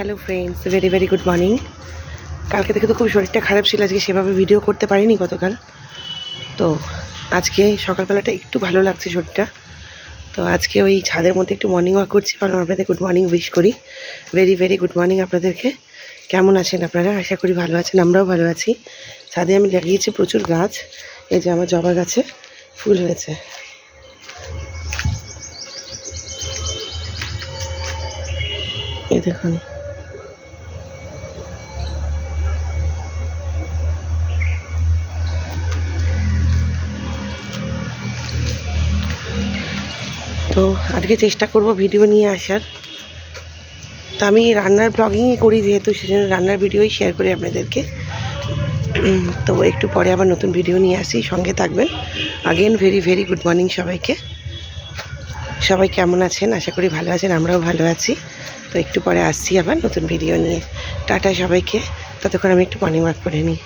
Hello friends, very very good morning. কালকে থেকে তো খুব শরীরটা খারাপ ছিল, আজকে সেভাবে ভিডিও করতে পারিনি গতকাল। তো আজকে সকালবেলাটা একটু ভালো লাগছে শরীরটা। তো আজকে ওই ছাদের মধ্যে একটু মর্নিং ওয়াক করছি, কারণ আপনাদের গুড মর্নিং উইশ করি। ভেরি ভেরি গুড মর্নিং আপনাদেরকে। কেমন আছেন আপনারা? আশা করি ভালো আছেন, আমরাও ভালো আছি। ছাদে আমি লাগিয়েছি প্রচুর গাছ। এই যে আমার জবা গাছে ফুল হয়েছে। এই দেখুন, তো আজকে চেষ্টা করব ভিডিও নিয়ে আসার। তো আমি রান্নার ব্লগিংই করি যেহেতু, সেজন্য রান্নার ভিডিওই শেয়ার করি আপনাদেরকে। তো একটু পরে আবার নতুন ভিডিও নিয়ে আসি, সঙ্গে থাকবেন। Again very very good morning সবাইকে। সবাই কেমন আছেন? আশা করি ভালো আছেন, আমরাও ভালো আছি। তো একটু পরে আসছি আবার নতুন ভিডিও নিয়ে। টাটা সবাইকে। ততক্ষণ আমি একটু মর্নিং ওয়াক করে নিই।